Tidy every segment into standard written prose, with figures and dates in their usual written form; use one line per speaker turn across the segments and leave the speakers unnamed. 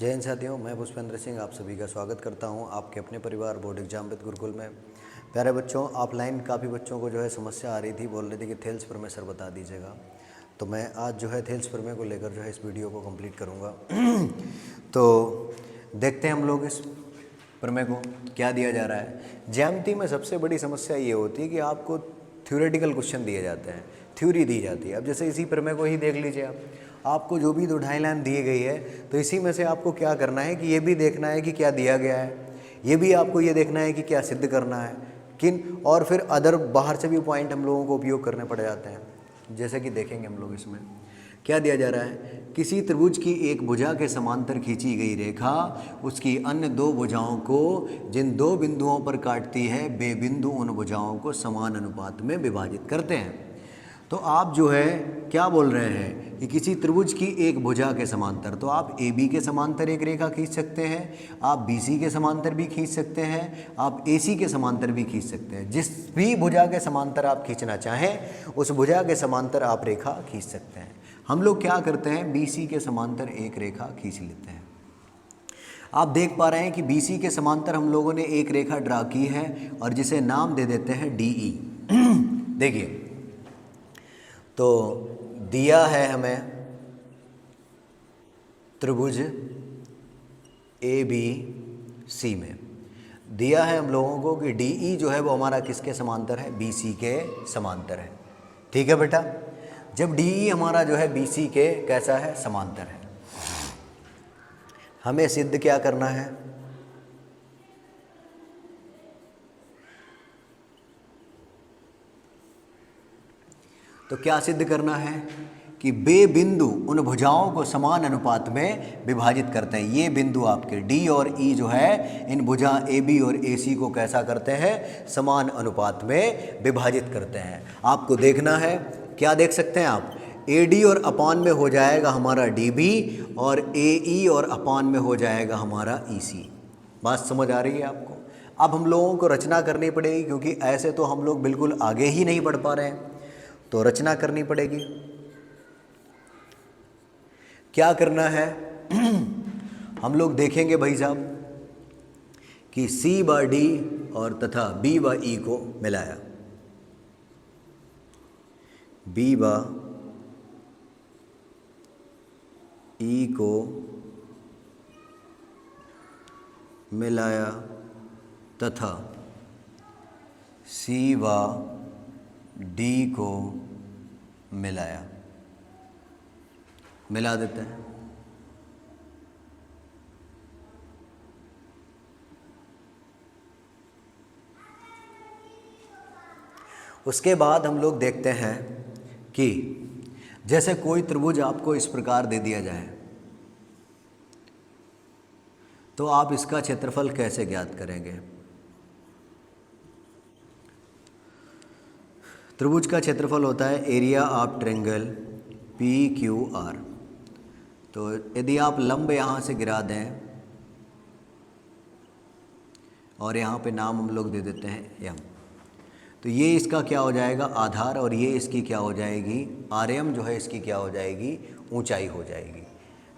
जय हिंद साथियों, मैं पुष्पेंद्र सिंह आप सभी का स्वागत करता हूं आपके अपने परिवार बोर्ड एग्जाम विद गुरुकुल में। प्यारे बच्चों, ऑफलाइन काफ़ी बच्चों को जो है समस्या आ रही थी, बोल रहे थे कि थेल्स प्रमेय सर बता दीजिएगा। तो मैं आज जो है थेल्स प्रमेय को लेकर जो है इस वीडियो को कंप्लीट करूँगा। तो देखते हैं हम लोग इस प्रमेय को क्या दिया जा रहा है। ज्यामिति में सबसे बड़ी समस्या ये होती है कि आपको थ्योरेटिकल क्वेश्चन दिए जाते हैं, थ्योरी दी जाती है। अब जैसे इसी प्रमेय को ही देख लीजिए आपको जो भी 2-2.5 लाइन दी गई है, तो इसी में से आपको क्या करना है कि ये भी देखना है कि क्या दिया गया है, ये भी आपको ये देखना है कि क्या सिद्ध करना है किन, और फिर अदर बाहर से भी पॉइंट हम लोगों को उपयोग करने पड़ जाते हैं। जैसे कि देखेंगे हम लोग इसमें क्या दिया जा रहा है। किसी त्रिभुज की एक भुजा के समांतर खींची गई रेखा उसकी अन्य दो भुजाओं को जिन दो बिंदुओं पर काटती है, वे बिंदु उन भुजाओं को समान अनुपात में विभाजित करते हैं। तो आप जो है क्या बोल रहे हैं कि किसी त्रिभुज की एक भुजा के समांतर, तो आप ए बी के समांतर एक रेखा खींच सकते हैं, आप बी सी के समांतर भी खींच सकते हैं, आप ए सी के समांतर भी खींच सकते हैं। जिस भी भुजा के समांतर आप खींचना चाहें उस भुजा के समांतर आप रेखा खींच सकते हैं। हम लोग क्या करते हैं, बी सी के समांतर एक रेखा खींच लेते हैं। आप देख पा रहे हैं कि बी सी के समांतर हम लोगों ने एक रेखा ड्रा की है और जिसे नाम दे देते हैं डी ई। देखिए, तो दिया है हमें त्रिभुज ए बी सी में दिया है हम लोगों को कि डी ई जो है वो हमारा किसके समांतर है, बी सी के समांतर है। ठीक है बेटा, जब डी ई हमारा जो है बी सी के कैसा है, समांतर है, हमें सिद्ध क्या करना है, तो क्या सिद्ध करना है कि बे बिंदु उन भुजाओं को समान अनुपात में विभाजित करते हैं। ये बिंदु आपके डी और ई जो है इन भुजा ए बी और ए सी को कैसा करते हैं, समान अनुपात में विभाजित करते हैं। आपको देखना है, क्या देख सकते हैं आप, ए डी और अपान में हो जाएगा हमारा डी बी और ए ई और अपान में हो जाएगा हमारा ई सी। बात समझ आ रही है आपको। अब हम लोगों को रचना करनी पड़ेगी क्योंकि ऐसे तो हम लोग बिल्कुल आगे ही नहीं बढ़ पा रहे हैं, तो रचना करनी पड़ेगी। क्या करना है हम लोग देखेंगे भाई साहब कि C व D और तथा B व E को मिलाया, B व E को मिलाया तथा C व D को मिलाया, मिला देते हैं। उसके बाद हम लोग देखते हैं कि जैसे कोई त्रिभुज आपको इस प्रकार दे दिया जाए तो आप इसका क्षेत्रफल कैसे ज्ञात करेंगे। त्रिभुज का क्षेत्रफल होता है area of triangle P Q R. तो यदि आप लंब यहाँ से गिरा दें और यहाँ पे नाम हम लोग दे देते हैं एम, तो ये इसका क्या हो जाएगा, आधार, और ये इसकी क्या हो जाएगी, आर एम जो है इसकी क्या हो जाएगी, ऊंचाई हो जाएगी।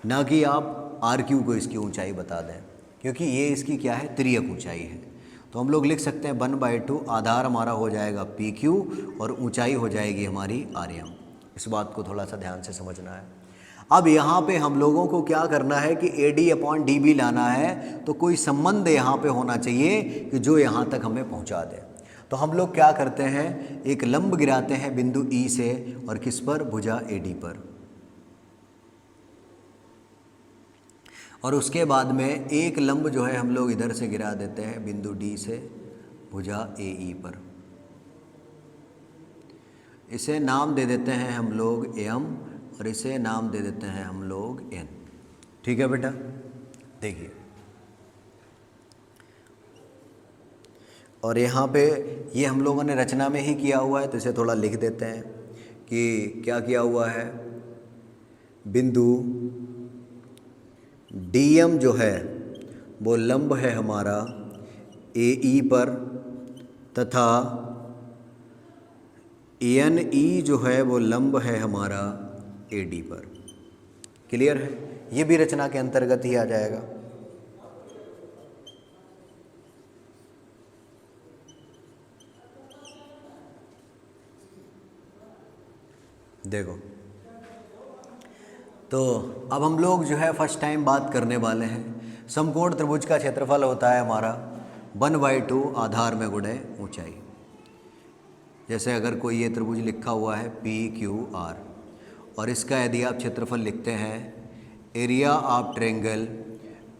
ना कि आप आर क्यू को इसकी ऊंचाई बता दें, क्योंकि ये इसकी क्या है, तिर्यक ऊंचाई है। तो हम लोग लिख सकते हैं 1/2, आधार हमारा हो जाएगा पी क्यू और ऊंचाई हो जाएगी हमारी आर एम। इस बात को थोड़ा सा ध्यान से समझना है। अब यहाँ पे हम लोगों को क्या करना है कि A D upon D B लाना है, तो कोई संबंध यहाँ पे होना चाहिए कि जो यहाँ तक हमें पहुँचा दे। तो हम लोग क्या करते हैं, एक लंब गिराते हैं बिंदु ई से और किस पर, भुजा ए डी पर, और उसके बाद में एक लंब जो है हम लोग इधर से गिरा देते हैं बिंदु डी से भुजा ए ई पर। इसे नाम दे देते हैं हम लोग एम और इसे नाम दे देते हैं हम लोग एन। ठीक है बेटा, देखिए, और यहाँ पे ये हम लोगों ने रचना में ही किया हुआ है, तो इसे थोड़ा लिख देते हैं कि क्या किया हुआ है, बिंदु डी एम जो है वो लंब है हमारा ए ई पर तथा एन ई जो है वो लंब है हमारा ए डी पर। क्लियर है, ये भी रचना के अंतर्गत ही आ जाएगा। देखो, तो अब हम लोग जो है फर्स्ट टाइम बात करने वाले हैं। समकोण त्रिभुज का क्षेत्रफल होता है हमारा 1/2 आधार में गुणे ऊंचाई। जैसे अगर कोई ये त्रिभुज लिखा हुआ है PQR और इसका यदि आप क्षेत्रफल लिखते हैं एरिया ऑफ ट्रायंगल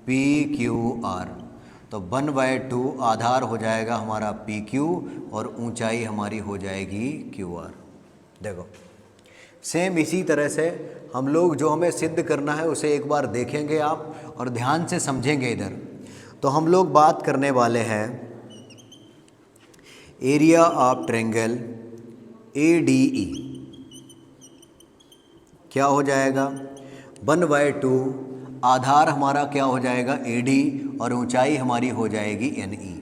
PQR, तो 1/2 आधार हो जाएगा हमारा PQ और ऊंचाई हमारी हो जाएगी QR। देखो, सेम इसी तरह से हम लोग जो हमें सिद्ध करना है उसे एक बार देखेंगे आप और ध्यान से समझेंगे इधर। तो हम लोग बात करने वाले हैं एरिया ऑफ ट्रायंगल ADE। क्या हो जाएगा? 1/2 आधार हमारा क्या हो जाएगा? AD और ऊंचाई हमारी हो जाएगी NE।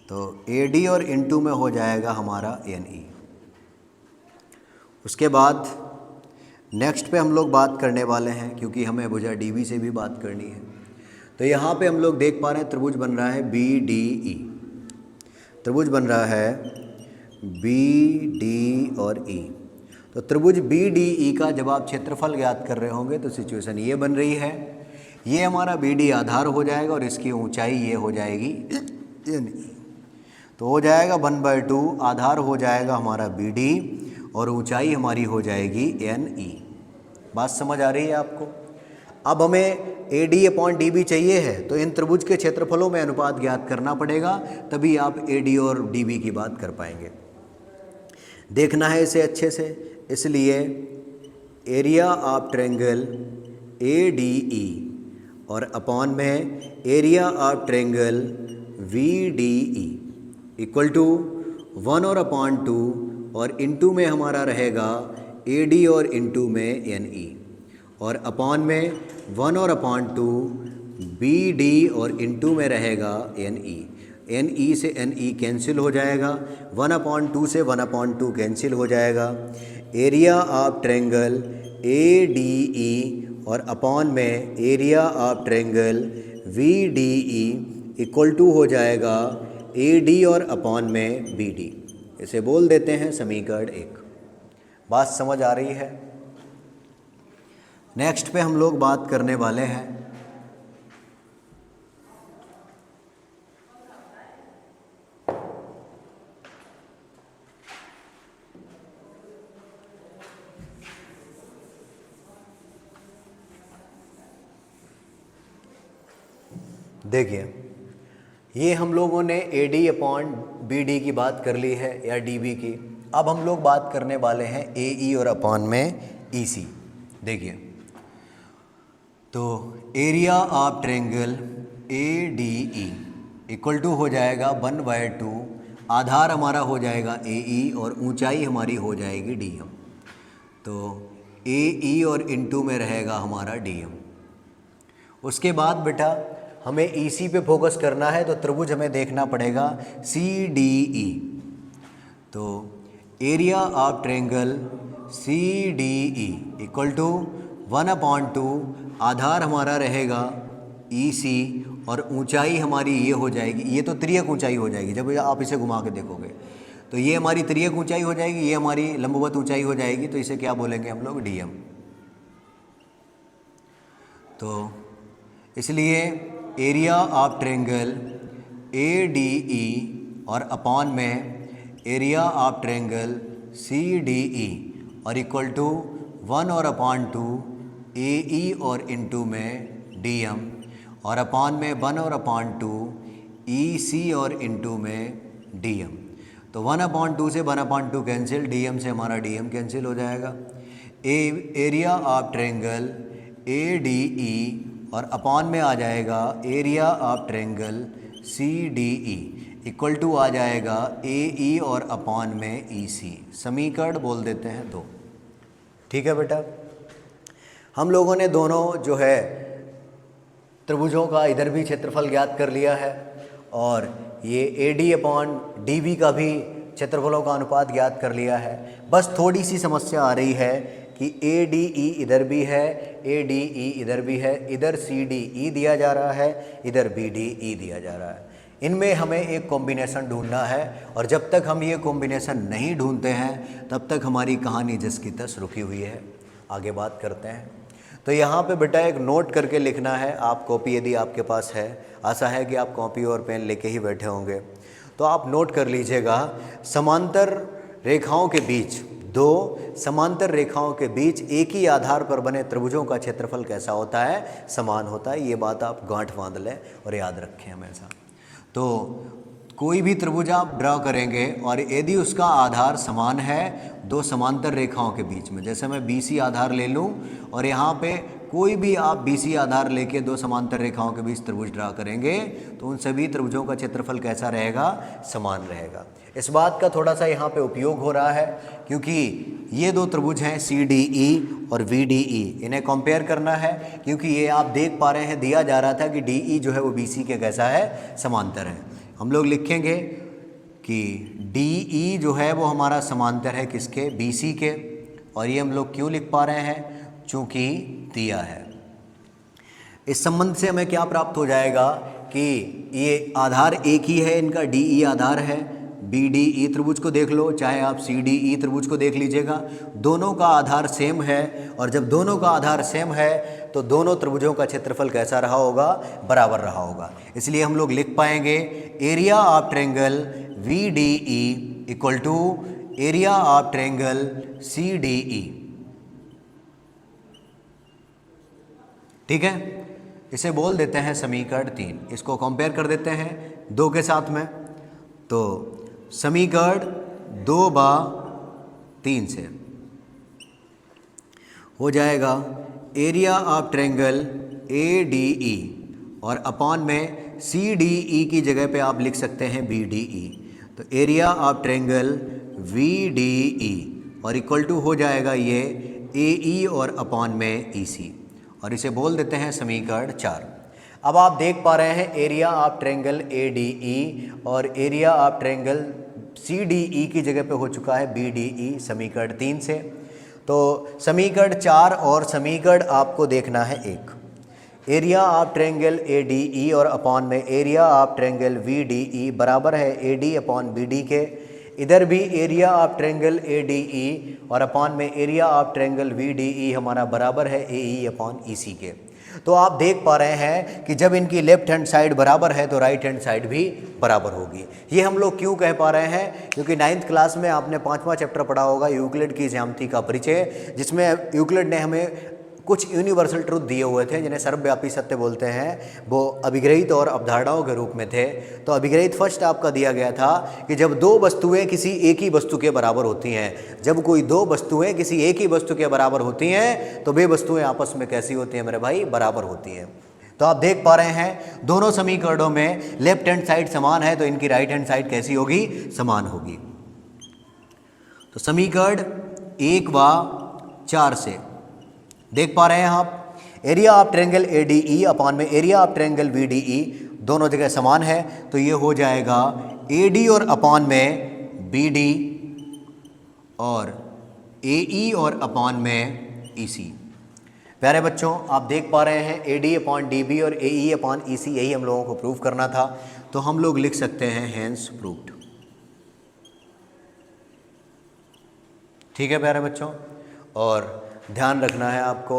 तो AD और इंटू में हो जाएगा हमारा NE। उसके बाद नेक्स्ट पे हम लोग बात करने वाले हैं, क्योंकि हमें भुजा DB से भी बात करनी है। तो यहाँ पे हम लोग देख पा रहे हैं त्रिभुज बन रहा है BDE। त्रिभुज बन रहा है BD और E। तो त्रिभुज BDE का जब आप क्षेत्रफल ज्ञात कर रहे होंगे तो सिचुएशन ये बन रही है, ये हमारा BD आधार हो जाएगा और इसकी ऊंचाई ये हो जाएगी NE। तो हो जाएगा 1/2 आधार हो जाएगा हमारा BD और ऊंचाई हमारी हो जाएगी NE। बात समझ आ रही है आपको? अब हमें AD/DB चाहिए है, तो इन त्रिभुज के क्षेत्रफलों में अनुपात ज्ञात करना पड़ेगा, तभी आप AD और DB की बात कर पाएंगे। देखना है इसे अच्छे से, इसलिए एरिया ऑफ ट्रायंगल ADE और अपॉन में area of triangle VDE equal to 1 और अपॉन 2 और इंटू में हमारा रहेगा AD और इंटू में NE और अपॉन में 1 और अपॉन 2 BD और इंटू में रहेगा NE। NE से NE कैंसिल हो जाएगा, 1/2 से 1/2 कैंसिल हो जाएगा। एरिया ऑफ ट्रायंगल ADE और अपॉन में area of triangle VDE equal to हो जाएगा AD और अपॉन में BD। इसे बोल देते हैं समीकरण 1। बात समझ आ रही है? नेक्स्ट पे हम लोग बात करने वाले हैं देखिए, ये हम लोगों ने AD/BD की बात कर ली है या DB की। अब हम लोग बात करने वाले हैं AE और अपॉन में EC। देखिए, तो area of triangle ADE equal to हो जाएगा 1/2 आधार हमारा हो जाएगा AE और ऊंचाई हमारी हो जाएगी DM। तो AE और इंटू में रहेगा हमारा DM। उसके बाद बेटा हमें EC पे फोकस करना है, तो त्रिभुज हमें देखना पड़ेगा CDE। तो area of triangle CDE equal to 1/2 आधार हमारा रहेगा EC और ऊंचाई हमारी ये हो जाएगी, ये तो त्रियक ऊंचाई हो जाएगी जब आप इसे घुमा के देखोगे, तो ये हमारी त्रियक ऊंचाई हो जाएगी, ये हमारी लंबवत ऊंचाई हो जाएगी। तो इसे क्या बोलेंगे हम लोग? DM। तो इसलिए एरिया ऑफ ट्रायंगल ADE और अपॉन में एरिया ऑफ ट्रायंगल CDE और इक्वल टू 1 और अपॉन 2 AE और इंटू में DM और अपॉन में 1 और अपॉन 2 EC और इंटू में DM। तो 1/2 से 1/2 कैंसिल, DM से हमारा DM कैंसिल हो जाएगा। एरिया ऑफ ट्रायंगल ADE और अपॉन में आ जाएगा area of triangle CDE equal to आ जाएगा AE और अपॉन में EC। समीकरण बोल देते हैं 2। ठीक है बेटा, हम लोगों ने दोनों जो है त्रिभुजों का इधर भी क्षेत्रफल ज्ञात कर लिया है और ये AD/DB का भी क्षेत्रफलों का अनुपात ज्ञात कर लिया है। बस थोड़ी सी समस्या आ रही है कि ADE इधर भी है, ADE इधर भी है, इधर CDE दिया जा रहा है, इधर BDE दिया जा रहा है। इनमें हमें एक कॉम्बिनेशन ढूंढना है और जब तक हम ये कॉम्बिनेशन नहीं ढूंढते हैं तब तक हमारी कहानी जिस की तस रुकी हुई है। आगे बात करते हैं। तो यहाँ पे बेटा एक नोट करके लिखना है। आप कॉपी यदि आपके पास है, आशा है कि आप कॉपी और पेन लेके ही बैठे होंगे, तो आप नोट कर लीजिएगा। समांतर रेखाओं के बीच, दो समांतर रेखाओं के बीच एक ही आधार पर बने त्रिभुजों का क्षेत्रफल कैसा होता है? समान होता है। ये बात आप गांठ बांध लें और याद रखें हमेशा। तो कोई भी त्रिभुज आप ड्रा करेंगे और यदि उसका आधार समान है दो समांतर रेखाओं के बीच में, जैसे मैं BC आधार ले लूं और यहाँ पे कोई भी आप BC आधार लेके दो समांतर रेखाओं के बीच त्रिभुज ड्रा करेंगे तो उन सभी त्रिभुजों का क्षेत्रफल कैसा रहेगा? समान रहेगा। इस बात का थोड़ा सा यहाँ पे उपयोग हो रहा है क्योंकि ये दो त्रिभुज हैं CDE और VDE, इन्हें कंपेयर करना है क्योंकि ये आप देख पा रहे हैं दिया जा रहा था कि DE जो है वो BC के कैसा है? समांतर है। हम लोग लिखेंगे कि DE जो है वो हमारा समांतर है किसके? BC के। और ये हम लोग क्यों लिख पा रहे हैं? चूँकि दिया है। इस संबंध से हमें क्या प्राप्त हो जाएगा कि ये आधार एक ही है, इनका DE आधार है। BDE त्रिभुज को देख लो, चाहे आप CDE त्रिभुज को देख लीजिएगा, दोनों का आधार सेम है और जब दोनों का आधार सेम है तो दोनों त्रिभुजों का क्षेत्रफल कैसा रहा होगा? बराबर रहा होगा। इसलिए हम लोग लिख पाएंगे area of triangle VDE equal to area of triangle CDE। ठीक है, इसे बोल देते हैं समीकरण 3। इसको कंपेयर कर देते हैं 2 के साथ में। तो समीकरण 2/3 से हो जाएगा एरिया ऑफ ट्रायंगल ADE और अपॉन में CDE की जगह पे आप लिख सकते हैं BDE। तो एरिया ऑफ ट्रायंगल VDE और इक्वल टू हो जाएगा ये AE और अपॉन में EC और इसे बोल देते हैं समीकरण 4। अब आप देख पा रहे हैं एरिया ऑफ ट्रायंगल ADE और एरिया ऑफ ट्रायंगल CDE की जगह पे हो चुका है BDE समीकरण 3 से। तो समीकरण 4 और समीकरण आपको देखना है 1। एरिया ऑफ ट्रायंगल ADE और अपॉन में एरिया ऑफ ट्रायंगल VDE बराबर है AD अपॉन BD के। इधर भी एरिया ऑफ ट्रायंगल ADE और अपॉन में एरिया ऑफ ट्रायंगल VDE हमारा बराबर है AE अपॉन EC के। तो आप देख पा रहे हैं कि जब इनकी लेफ्ट हैंड साइड बराबर है तो राइट हैंड साइड भी बराबर होगी। ये हम लोग क्यों कह पा रहे हैं? क्योंकि 9th क्लास में आपने 5वां चैप्टर पढ़ा होगा यूक्लिड की ज्यामिति का परिचय, जिसमें यूक्लिड ने हमें कुछ यूनिवर्सल ट्रूथ दिए हुए थे जिन्हें सर्वव्यापी सत्य बोलते हैं। वो अभिग्रहित और अवधारणाओं के रूप में थे। तो अभिग्रहित फर्स्ट आपका दिया गया था कि जब दो वस्तुएं किसी एक ही वस्तु के बराबर होती हैं, जब कोई दो वस्तुएं किसी एक ही वस्तु के बराबर होती हैं तो वे वस्तुएं आपस में कैसी होती हैं मेरे भाई? बराबर होती हैं। तो आप देख पा रहे हैं दोनों समीकरणों में लेफ्ट हैंड साइड समान है तो इनकी राइट हैंड साइड कैसी होगी? समान होगी। तो समीकरण 1 व 4 से देख पा रहे हैं आप area of triangle ADE upon में एरिया ऑफ ट्रायंगल VDE दोनों जगह समान है। तो ये हो जाएगा AD और अपॉन में BD और AE और अपॉन में EC। प्यारे बच्चों, आप देख पा रहे हैं AD अपॉन DB और AE अपॉन EC, यही हम लोगों को प्रूव करना था। तो हम लोग लिख सकते हैं हेंस प्रूव्ड। ठीक है प्यारे बच्चों, और ध्यान रखना है आपको,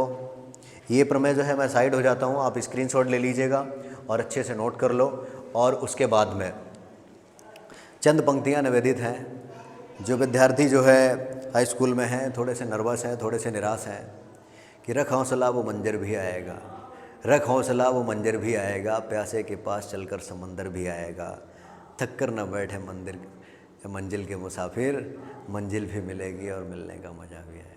ये प्रमेय जो है मैं साइड हो जाता हूँ, आप स्क्रीनशॉट ले लीजिएगा और अच्छे से नोट कर लो। और उसके बाद में चंद पंक्तियाँ निवेदित हैं। जो विद्यार्थी जो है हाई स्कूल में हैं, थोड़े से नर्वस हैं, थोड़े से निराश हैं कि रख हौसला वो मंजर भी आएगा, रख हौसला वो मंजर भी आएगा, प्यासे के पास चलकर समंदर भी आएगा, थक कर न बैठे मंजिल के मुसाफिर, मंजिल भी मिलेगी और मिलने का मज़ा भी आएगा।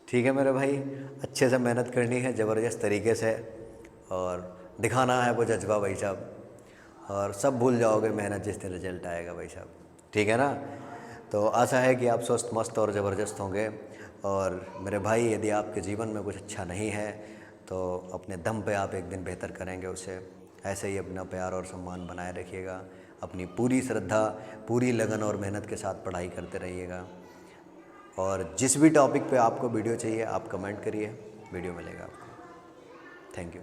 ठीक है मेरे भाई, अच्छे से मेहनत करनी है ज़बरदस्त तरीके से और दिखाना है वो जज्बा भाई साहब, और सब भूल जाओगे मेहनत जिस दिन रिजल्ट आएगा भाई साहब। ठीक है ना? तो आशा है कि आप स्वस्थ मस्त और ज़बरदस्त होंगे। और मेरे भाई, यदि आपके जीवन में कुछ अच्छा नहीं है तो अपने दम पे आप एक दिन बेहतर करेंगे उसे। ऐसे ही अपना प्यार और सम्मान बनाए रखिएगा, अपनी पूरी श्रद्धा, पूरी लगन और मेहनत के साथ पढ़ाई करते रहिएगा। और जिस भी टॉपिक पे आपको वीडियो चाहिए आप कमेंट करिए, वीडियो मिलेगा आपको। Thank you.